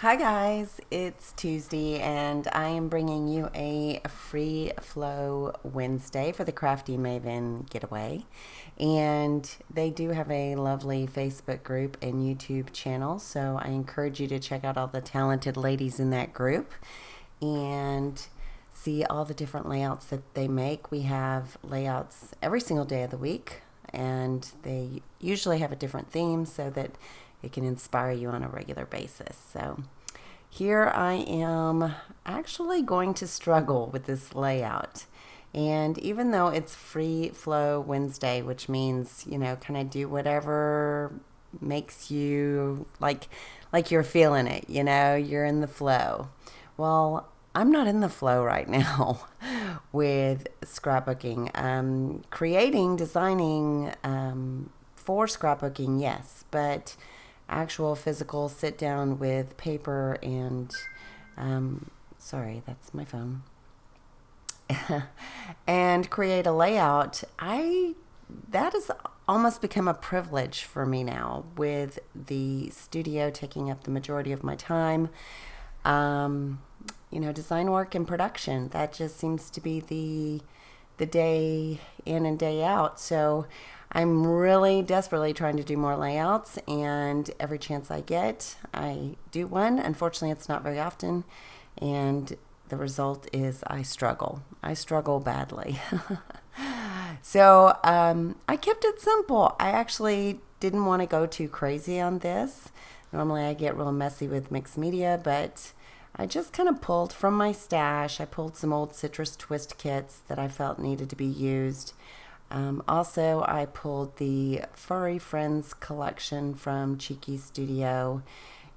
Hi guys, it's Tuesday and I am bringing you a free flow Wednesday for the Crafty Maven Getaway. And they do have a lovely Facebook group and YouTube channel, so I encourage you to check out all the talented ladies in that group and see all the different layouts that they make. We have layouts every single day of the week, and they usually have a different theme so that it can inspire you on a regular basis. So here I am actually going to struggle with this layout. And even though it's free flow Wednesday, which means, kind of do whatever makes you like you're feeling it, you're in the flow. Well, I'm not in the flow right now with scrapbooking. Creating, designing for scrapbooking, yes, but actual physical sit down with paper and sorry, that's my phone. And create a layout. That has almost become a privilege for me now, with the studio taking up the majority of my time. Design work and production, that just seems to be the day in and day out. So I'm really desperately trying to do more layouts, and every chance I get, I do one. Unfortunately, it's not very often, and the result is I struggle. I struggle badly. So I kept it simple. I actually didn't want to go too crazy on this. Normally I get real messy with mixed media, but I just kind of pulled from my stash. I pulled some old citrus twist kits that I felt needed to be used. Also, I pulled the Furry Friends collection from Cheeky Studio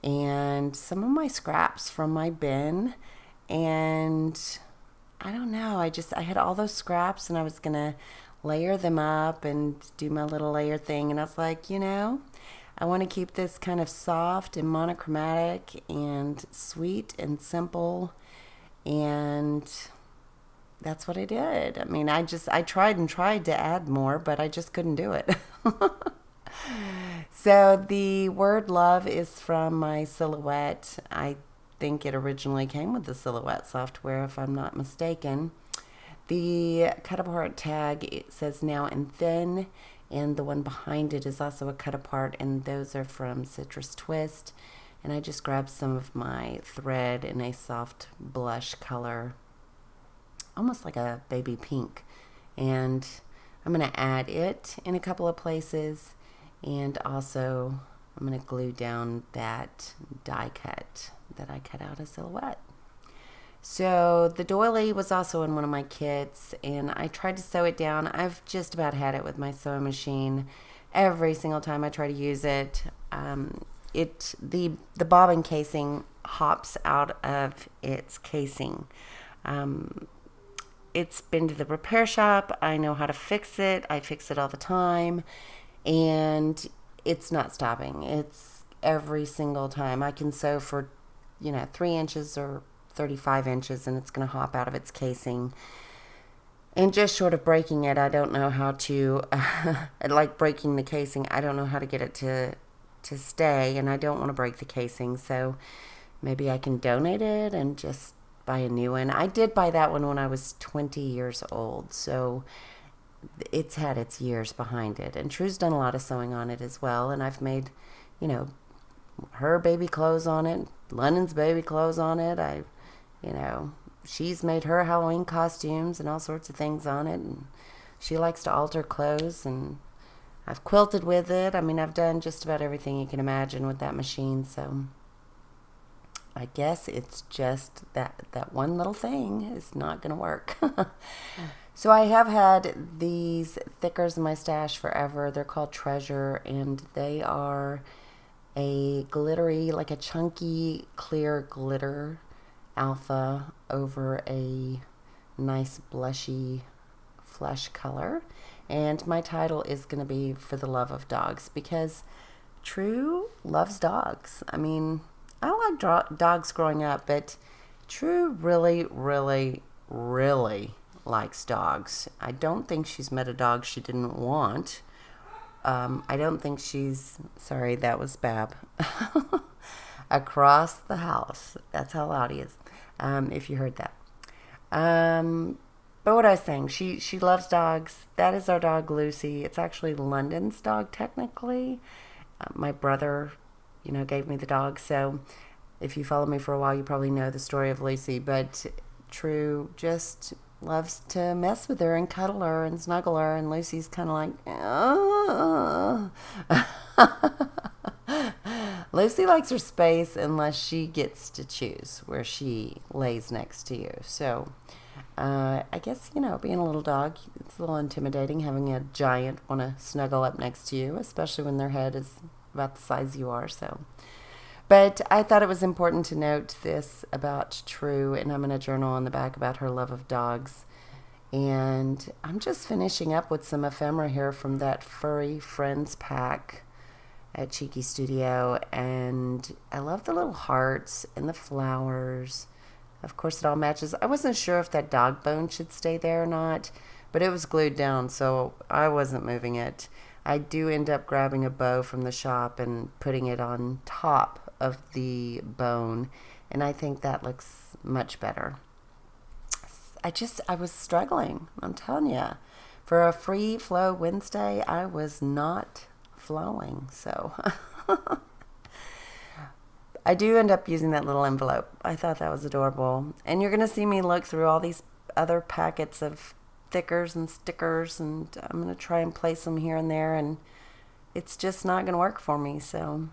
and some of my scraps from my bin. And I don't know, I had all those scraps and I was going to layer them up and do my little layer thing. And I was like, I want to keep this kind of soft and monochromatic and sweet and simple. And that's what I did. I mean, I tried and tried to add more, but I just couldn't do it. So the word love is from my silhouette. I think it originally came with the silhouette software, if I'm not mistaken. The cut apart tag, it says now in thin, and the one behind it is also a cut apart, and those are from Citrus Twist. And I just grabbed some of my thread in a soft blush color, almost like a baby pink, and I'm going to add it in a couple of places, and also I'm going to glue down that die cut that I cut out a silhouette. So the doily was also in one of my kits, and I tried to sew it down. I've just about had it with my sewing machine. Every single time I try to use it, the bobbin casing hops out of its casing. It's been to the repair shop. I know how to fix it. I fix it all the time, and it's not stopping. It's every single time. I can sew for 3 inches or 35 inches, and it's going to hop out of its casing. And just short of breaking it, I don't know how to, like breaking the casing, I don't know how to get it to stay, and I don't want to break the casing, so maybe I can donate it and just buy a new one. I did buy that one when I was 20 years old, so it's had its years behind it. And True's done a lot of sewing on it as well, and I've made, her baby clothes on it, London's baby clothes on it. She's made her Halloween costumes and all sorts of things on it, and she likes to alter clothes, and I've quilted with it. I mean, I've done just about everything you can imagine with that machine, so I guess it's just that one little thing is not going to work. So I have had these thickers in my stash forever. They're called Treasure, and they are a glittery, like a chunky, clear glitter alpha over a nice blushy flesh color. And my title is going to be For the Love of Dogs, because True loves dogs. I mean, I like dogs growing up, but True really, really, really likes dogs. I don't think she's met a dog she didn't want. I don't think she's... Sorry, that was Bab. across the house. That's how loud he is, if you heard that. But what I was saying, she loves dogs. That is our dog, Lucy. It's actually London's dog, technically. My brother, gave me the dog. So if you follow me for a while, you probably know the story of Lucy. But True just loves to mess with her and cuddle her and snuggle her. And Lucy's kind of like, oh. Lucy likes her space unless she gets to choose where she lays next to you. So I guess, being a little dog, it's a little intimidating having a giant want to snuggle up next to you, especially when their head is about the size you are. So, but I thought it was important to note this about True, and I'm going to journal on the back about her love of dogs. And I'm just finishing up with some ephemera here from that Furry Friends pack at Cheeky Studio, and I love the little hearts and the flowers. Of course, it all matches. I wasn't sure if that dog bone should stay there or not, but it was glued down, so I wasn't moving it. I do end up grabbing a bow from the shop and putting it on top of the bone, and I think that looks much better. I was struggling, I'm telling you. For a free flow Wednesday, I was not flowing, so I do end up using that little envelope. I thought that was adorable. And you're going to see me look through all these other packets of thickers and stickers, and I'm going to try and place them here and there, and it's just not going to work for me. So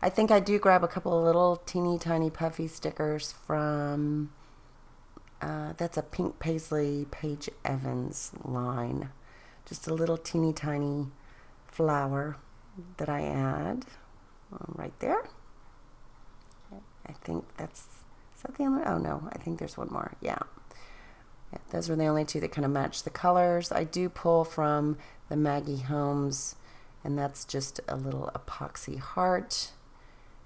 I think I do grab a couple of little teeny tiny puffy stickers from, that's a Pink Paisley Paige Evans line. Just a little teeny tiny flower that I add right there. I think is that the only, oh no, I think there's one more. Yeah, those were the only two that kind of match the colors. I do pull from the Maggie Holmes, and that's just a little epoxy heart.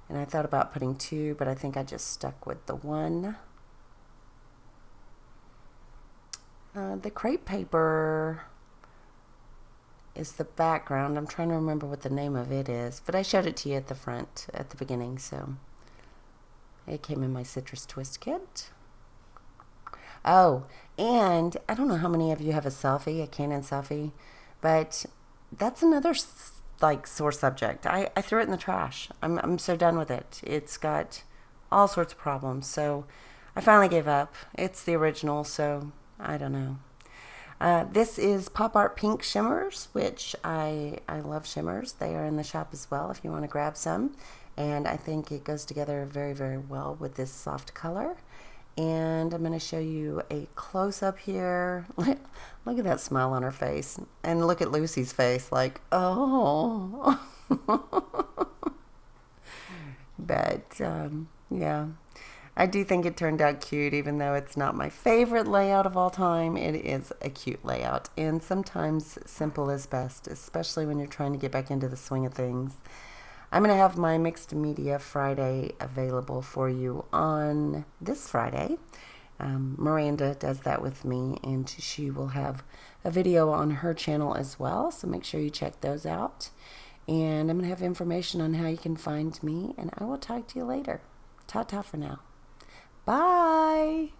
And I thought about putting two, but I think I just stuck with the one. The crepe paper is the background. I'm trying to remember what the name of it is, but I showed it to you at the front at the beginning, so it came in my citrus twist kit. Oh, and I don't know how many of you have a Canon selfie, but that's another sore subject. I threw it in the trash. I'm so done with it. It's got all sorts of problems, so I finally gave up. It's the original, so I don't know. This is Pop Art Pink Shimmers, which I love shimmers. They are in the shop as well if you want to grab some. And I think it goes together very, very well with this soft color. And I'm going to show you a close-up here. Look at that smile on her face. And look at Lucy's face, like, oh. But, yeah. I do think it turned out cute, even though it's not my favorite layout of all time. It is a cute layout, and sometimes simple is best, especially when you're trying to get back into the swing of things. I'm going to have my Mixed Media Friday available for you on this Friday. Miranda does that with me, and she will have a video on her channel as well, so make sure you check those out. And I'm going to have information on how you can find me, and I will talk to you later. Ta-ta for now. Bye!